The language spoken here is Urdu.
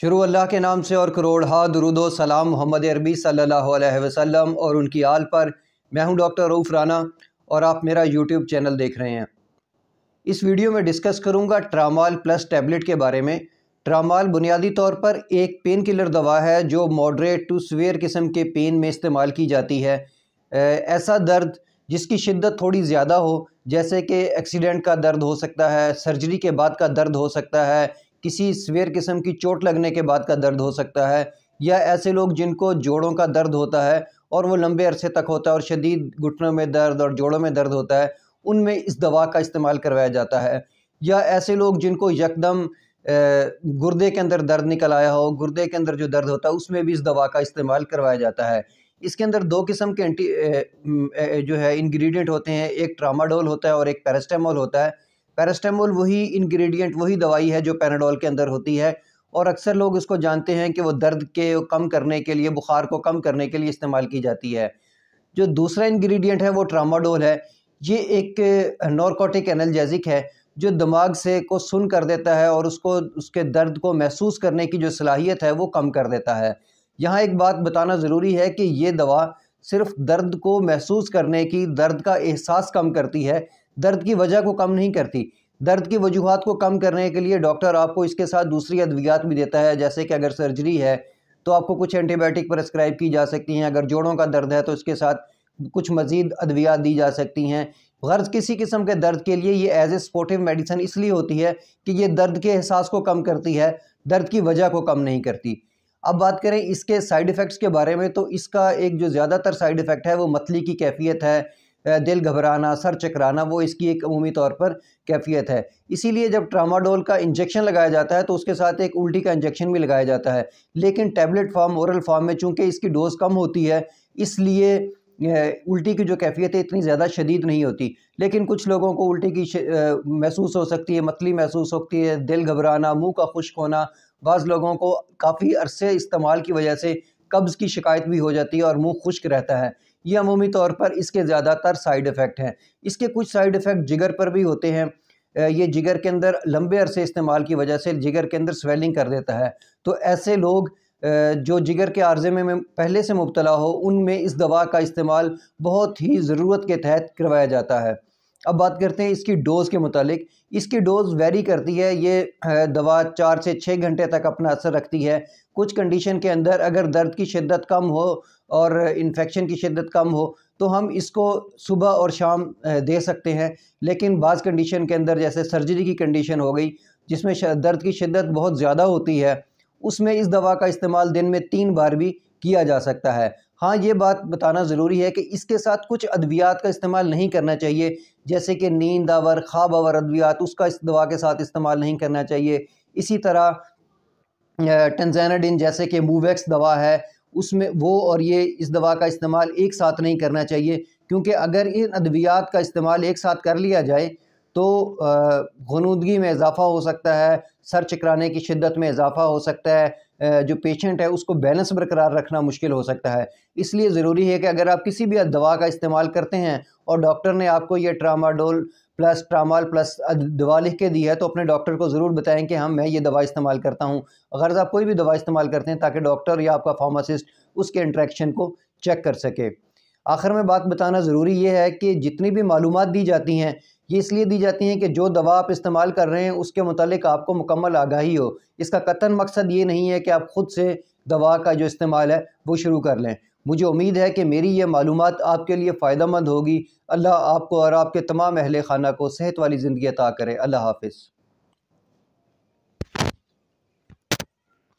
شروع اللہ کے نام سے اور کروڑہا درود و سلام محمد عربی صلی اللہ علیہ وسلم اور ان کی آل پر۔ میں ہوں ڈاکٹر رؤف رانا اور آپ میرا یوٹیوب چینل دیکھ رہے ہیں۔ اس ویڈیو میں ڈسکس کروں گا ٹرامال پلس ٹیبلٹ کے بارے میں۔ ٹرامال بنیادی طور پر ایک پین کلر دوا ہے جو ماڈریٹ ٹو سویئر قسم کے پین میں استعمال کی جاتی ہے۔ ایسا درد جس کی شدت تھوڑی زیادہ ہو، جیسے کہ ایکسیڈنٹ کا درد ہو سکتا ہے، سرجری کے بعد کا درد ہو سکتا ہے، کسی سویئر قسم کی چوٹ لگنے کے بعد کا درد ہو سکتا ہے، یا ایسے لوگ جن کو جوڑوں کا درد ہوتا ہے اور وہ لمبے عرصے تک ہوتا ہے اور شدید گھٹنوں میں درد اور جوڑوں میں درد ہوتا ہے، ان میں اس دوا کا استعمال کروایا جاتا ہے۔ یا ایسے لوگ جن کو یکدم گردے کے اندر درد نکل آیا ہو، گردے کے اندر جو درد ہوتا ہے اس میں بھی اس دوا کا استعمال کروایا جاتا ہے۔ اس کے اندر دو قسم کے جو ہے انگریڈینٹ ہوتے ہیں، ایک ٹراماڈول ہوتا ہے اور ایک پیراسٹامول ہوتا ہے۔ پیراسٹامول وہی انگریڈینٹ، وہی دوائی ہے جو پیناڈول کے اندر ہوتی ہے، اور اکثر لوگ اس کو جانتے ہیں کہ وہ درد کے کم کرنے کے لیے، بخار کو کم کرنے کے لیے استعمال کی جاتی ہے۔ جو دوسرا انگریڈینٹ ہے وہ ٹراماڈول ہے۔ یہ ایک نارکوٹک انالجیزک ہے جو دماغ کو سن کر دیتا ہے اور اس کے درد کو محسوس کرنے کی جو صلاحیت ہے وہ کم کر دیتا ہے۔ یہاں ایک بات بتانا ضروری ہے کہ یہ دوا صرف درد کو محسوس کرنے کی، درد کا احساس کم کرتی ہے، درد کی وجہ کو کم نہیں کرتی۔ درد کی وجوہات کو کم کرنے کے لیے ڈاکٹر آپ کو اس کے ساتھ دوسری ادویات بھی دیتا ہے، جیسے کہ اگر سرجری ہے تو آپ کو کچھ اینٹی بائیوٹک پرسکرائب کی جا سکتی ہیں، اگر جوڑوں کا درد ہے تو اس کے ساتھ کچھ مزید ادویات دی جا سکتی ہیں۔ غرض کسی قسم کے درد کے لیے یہ ایز اے سپورٹیو میڈیسن اس لیے ہوتی ہے کہ یہ درد کے احساس کو کم کرتی ہے، درد کی وجہ کو کم نہیں کرتی۔ اب بات کریں اس کے سائیڈ ایفیکٹس کے بارے میں، تو اس کا ایک جو زیادہ تر سائیڈ ایفیکٹ ہے وہ متلی کی کیفیت ہے، دل گھبرانا، سر چکرانا، وہ اس کی ایک عمومی طور پر کیفیت ہے۔ اسی لیے جب ٹراماڈول کا انجیکشن لگایا جاتا ہے تو اس کے ساتھ ایک الٹی کا انجیکشن بھی لگایا جاتا ہے، لیکن ٹیبلٹ فارم، اورل فارم میں چونکہ اس کی ڈوز کم ہوتی ہے، اس لیے الٹی کی جو کیفیت ہے اتنی زیادہ شدید نہیں ہوتی۔ لیکن کچھ لوگوں کو الٹی کی محسوس ہو سکتی ہے، متلی محسوس ہوتی ہے، دل گھبرانا، منہ کا خشک ہونا، بعض لوگوں کو کافی عرصے استعمال کی وجہ سے قبض کی شکایت بھی ہو جاتی ہے اور منہ خشک رہتا ہے۔ یہ عمومی طور پر اس کے زیادہ تر سائیڈ ایفیکٹ ہیں۔ اس کے کچھ سائیڈ ایفیکٹ جگر پر بھی ہوتے ہیں۔ یہ جگر کے اندر لمبے عرصے استعمال کی وجہ سے جگر کے اندر سویلنگ کر دیتا ہے، تو ایسے لوگ جو جگر کے عارضے میں پہلے سے مبتلا ہو، ان میں اس دوا کا استعمال بہت ہی ضرورت کے تحت کروایا جاتا ہے۔ اب بات کرتے ہیں اس کی ڈوز کے متعلق۔ اس کی ڈوز ویری کرتی ہے، یہ دوا 4 سے 6 گھنٹے تک اپنا اثر رکھتی ہے۔ کچھ کنڈیشن کے اندر اگر درد کی شدت کم ہو اور انفیکشن کی شدت کم ہو تو ہم اس کو صبح اور شام دے سکتے ہیں، لیکن بعض کنڈیشن کے اندر جیسے سرجری کی کنڈیشن ہو گئی جس میں درد کی شدت بہت زیادہ ہوتی ہے، اس میں اس دوا کا استعمال دن میں 3 بار بھی کیا جا سکتا ہے۔ ہاں، یہ بات بتانا ضروری ہے کہ اس کے ساتھ کچھ ادویات کا استعمال نہیں کرنا چاہیے، جیسے کہ نیند آور، خواب آور ادویات، اس کا اس دوا کے ساتھ استعمال نہیں کرنا چاہیے۔ اسی طرح ٹنزانیڈین جیسے کہ موویکس دوا ہے، اس میں وہ اور یہ اس دوا کا استعمال ایک ساتھ نہیں کرنا چاہیے، کیونکہ اگر ان ادویات کا استعمال ایک ساتھ کر لیا جائے تو غنودگی میں اضافہ ہو سکتا ہے، سر چکرانے کی شدت میں اضافہ ہو سکتا ہے، جو پیشنٹ ہے اس کو بیلنس برقرار رکھنا مشکل ہو سکتا ہے۔ اس لیے ضروری ہے کہ اگر آپ کسی بھی دوا کا استعمال کرتے ہیں اور ڈاکٹر نے آپ کو یہ ٹراماڈول پلس ٹرامال پلس دوا لکھ کے دی ہے تو اپنے ڈاکٹر کو ضرور بتائیں کہ میں یہ دوا استعمال کرتا ہوں۔ اگر آپ کوئی بھی دوا استعمال کرتے ہیں تاکہ ڈاکٹر یا آپ کا فارماسسٹ اس کے انٹریکشن کو چیک کر سکے۔ آخر میں بات بتانا ضروری یہ ہے کہ جتنی بھی معلومات دی جاتی ہیں یہ اس لیے دی جاتی ہیں کہ جو دوا آپ استعمال کر رہے ہیں اس کے متعلق آپ کو مکمل آگاہی ہو۔ اس کا قطعاً مقصد یہ نہیں ہے کہ آپ خود سے دوا کا جو استعمال ہے وہ شروع کر لیں۔ مجھے امید ہے کہ میری یہ معلومات آپ کے لیے فائدہ مند ہوگی۔ اللہ آپ کو اور آپ کے تمام اہل خانہ کو صحت والی زندگی عطا کرے۔ اللہ حافظ۔